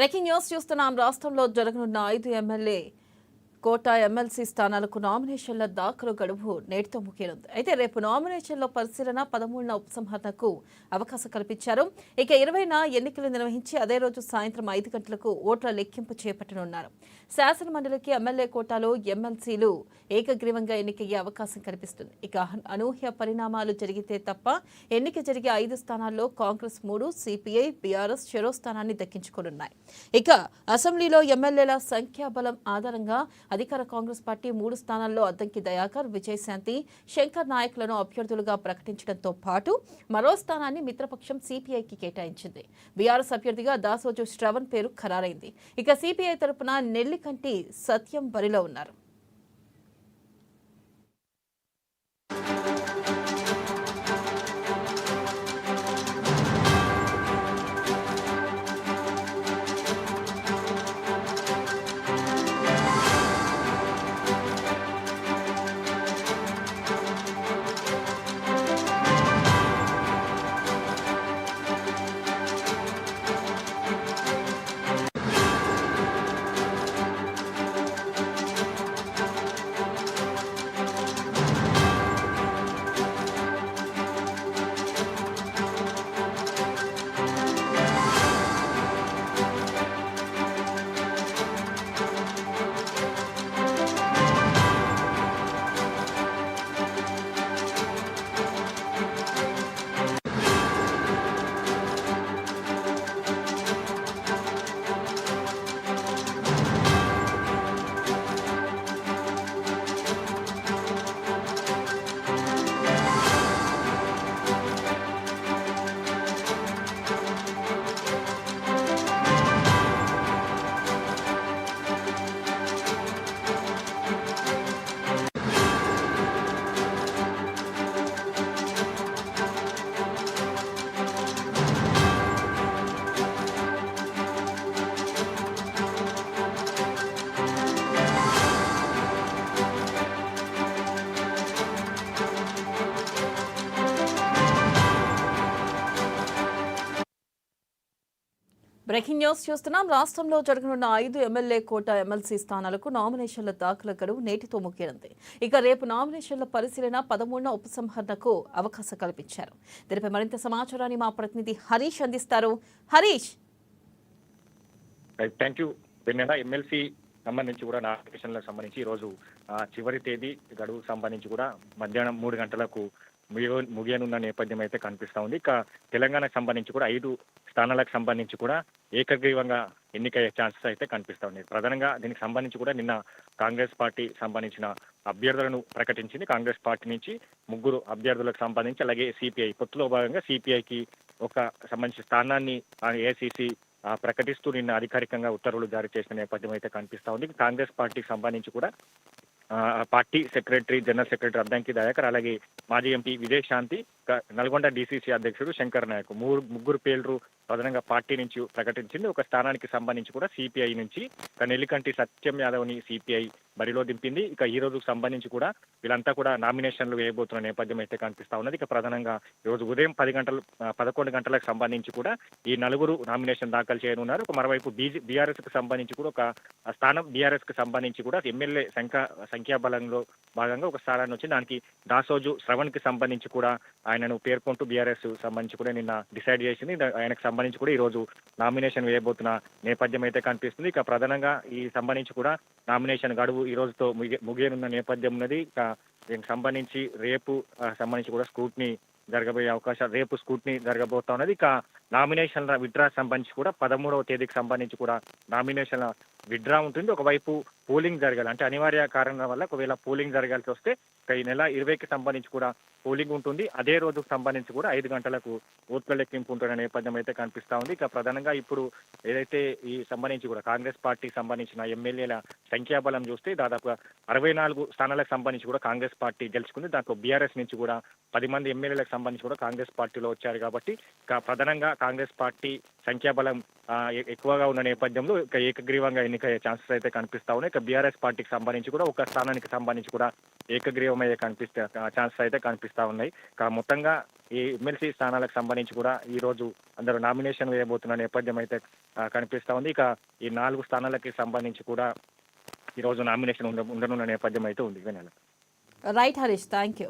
Breaking news చూస్తున్నాం. రాష్ట్రంలో జరగనున్న 5 ఎమ్మెల్యే కోటా ఎమ్మెల్సీ స్థానాలకు నామినేషన్ల దాఖలు గడువు నేటితో ముగియనుంది. అయితే రేపు నామినేషన్ల పరిశీలన, 13న ఉపసంహరణకు అవకాశం కల్పించారు. ఇక 20న ఎన్నికలు నిర్వహించి అదే రోజు సాయంత్రం 5 గంటలకు ఓట్ల లెక్కింపు చేపట్టనున్నారు. శాసనమండలికి ఎమ్మెల్యే కోటాలో ఎమ్మెల్సీలు ఏకగ్రీవంగా ఎన్నికయ్యే అవకాశం కనిపిస్తుంది. ఇక అనూహ్య పరిణామాలు జరిగితే తప్ప ఎన్నిక జరిగే 5 స్థానాల్లో కాంగ్రెస్ 3, సిపిఐ, బీఆర్ఎస్ చెరో స్థానాన్ని దక్కించుకోనున్నాయి. ఇక అసెంబ్లీలో ఎమ్మెల్యేల సంఖ్యాబలం ఆధారంగా అధికార కాంగ్రెస్ పార్టీ 3 స్థానాల్లో అద్దంకి దయాకర్, విజయశాంతి, శంకర్ నాయకులను అభ్యర్థులుగా ప్రకటించడంతో పాటు మరో స్థానాన్ని మిత్రపక్షం సిపిఐకి కేటాయించింది. బీఆర్ఎస్ అభ్యర్థిగా దాసోజు శ్రవణ్ పేరు ఖరారైంది. ఇక సిపిఐ తరపున నెల్లికంటి సత్యం బరిలో ఉన్నారు. బ్రేకింగ్ న్యూస్ చూస్తున్నాం. రాష్ట్రంలో జరగనున్న 5 ఎమ్మెల్యే కోటా ఎమ్మెల్సీ స్థానాలకు నామినేషన్ల దాఖల గడువు నేటితో ముగియనుంది. ఇక రేపు నామినేషన్ల పరిశీలన, 13న ఉపసంహరణకు అవకాశం కల్పించారు. దీనిపై మరింత సమాచారాన్ని మా ప్రతినిధి హరీష్ అందిస్తారు. Harish, thank you. ఎమ్మెల్సీ సంబంధించి కూడా నామినేషన్లకు సంబంధించి ఈరోజు చివరి తేదీ గడువుకు సంబంధించి కూడా మధ్యాహ్నం 3 గంటలకు ముగియనున్న నేపథ్యం అయితే కనిపిస్తా ఉంది. ఇక తెలంగాణకు సంబంధించి కూడా 5 స్థానాలకు సంబంధించి కూడా ఏకగ్రీవంగా ఎన్నికయ్యే ఛాన్సెస్ అయితే కనిపిస్తా ఉన్నాయి. ప్రధానంగా దీనికి సంబంధించి కూడా నిన్న కాంగ్రెస్ పార్టీ సంబంధించిన అభ్యర్థులను ప్రకటించింది. కాంగ్రెస్ పార్టీ నుంచి 3 అభ్యర్థులకు సంబంధించి, అలాగే సిపిఐ పొత్తులో భాగంగా సిపిఐకి ఒక సంబంధించిన స్థానాన్ని ఏఐసిసి ప్రకటిస్తూ నిన్న అధికారికంగా ఉత్తర్వులు జారీ చేసిన నేపథ్యం అయితే కనిపిస్తా ఉంది. కాంగ్రెస్ పార్టీకి సంబంధించి కూడా party secretary, general secretary Addanki Dayakar, అలాగే మాజీ ఎంపీ విజయశాంతి, నల్గొండ డిసిసి అధ్యక్షుడు శంకర్ నాయక్, 3 పేర్లు ప్రధానంగా పార్టీ నుంచి ప్రకటించింది. ఒక స్థానానికి సంబంధించి కూడా సిపిఐ నుంచి నెల్లికంటి సత్యం యాదవ్ ని సిపిఐ బరిలో దింపింది. ఇక ఈ రోజుకు సంబంధించి కూడా వీళ్ళంతా కూడా నామినేషన్లు వేయబోతున్న నేపథ్యం అయితే కనిపిస్తా ఉన్నది. ఇక ప్రధానంగా ఈరోజు ఉదయం 11 గంటలకు సంబంధించి కూడా ఈ 4 నామినేషన్ దాఖలు చేయనున్నారు. మరోవైపు బీఆర్ఎస్ కు సంబంధించి కూడా ఒక స్థానం, బీఆర్ఎస్ కు సంబంధించి కూడా ఎమ్మెల్యే సంఖ్యాబలంలో భాగంగా ఒక స్థానాన్ని వచ్చి దానికి దాసోజు శ్రవణ్ కి సంబంధించి కూడా ఆయనను పేర్కొంటూ బీఆర్ఎస్ సంబంధించి కూడా నిన్న డిసైడ్ చేసింది. ఆయనకు సంబంధించి కూడా ఈ రోజు నామినేషన్ వేయబోతున్న నేపథ్యం అయితే కనిపిస్తుంది. ఇక ప్రధానంగా ఈ సంబంధించి కూడా నామినేషన్ గడువు ఈ రోజుతో ముగియనున్న నేపథ్యం ఉన్నది. ఇక దీనికి సంబంధించి రేపు సంబంధించి కూడా రేపు స్క్రూటినీ జరగబోతా ఉన్నది. ఇక నామినేషన్ల విత్డ్రా సంబంధించి కూడా 13వ తేదీకి సంబంధించి కూడా నామినేషన్ల విత్డ్రా ఉంటుంది. ఒకవైపు పోలింగ్ జరగాలి, అంటే అనివార్య కారణాల వల్ల ఒకవేళ పోలింగ్ జరగాల్సి వస్తే ఈ నెల 20కి సంబంధించి కూడా పోలింగ్ ఉంటుంది. అదే రోజుకు సంబంధించి కూడా 5 గంటలకు ఓట్ల లెక్కింపు ఉంటున్న నేపథ్యం అయితే కనిపిస్తా ఉంది. ఇక ప్రధానంగా ఇప్పుడు ఏదైతే ఈ సంబంధించి కూడా కాంగ్రెస్ పార్టీకి సంబంధించిన ఎమ్మెల్యేల సంఖ్యాబలం చూస్తే దాదాపుగా 64 స్థానాలకు సంబంధించి కూడా కాంగ్రెస్ పార్టీ గెలుచుకుంది. దాంట్లో బీఆర్ఎస్ నుంచి కూడా 10 మంది ఎమ్మెల్యేలకు సంబంధించి కూడా కాంగ్రెస్ పార్టీలో వచ్చారు. కాబట్టి ప్రధానంగా కాంగ్రెస్ పార్టీ సంఖ్యాబలం ఎక్కువగా ఉన్న నేపథ్యంలో ఇక ఏకగ్రీవంగా ఎన్నికయ్యే ఛాన్సెస్ అయితే కనిపిస్తా ఉన్నాయి. ఇక బీఆర్ఎస్ పార్టీకి సంబంధించి కూడా ఒక స్థానానికి సంబంధించి కూడా ఏకగ్రీవమయ్యే ఛాన్సెస్ అయితే కనిపిస్తా ఉన్నాయి. మొత్తంగా ఈ ఎమ్మెల్సీ స్థానాలకు సంబంధించి కూడా ఈ రోజు అందరూ నామినేషన్ వేయబోతున్న నేపథ్యం అయితే కనిపిస్తా ఉంది. ఇక ఈ 4 స్థానాలకి సంబంధించి కూడా ఈ రోజు నామినేషన్ ఉండనున్న నేపథ్యం అయితే ఉంది. Right Harish, thank you.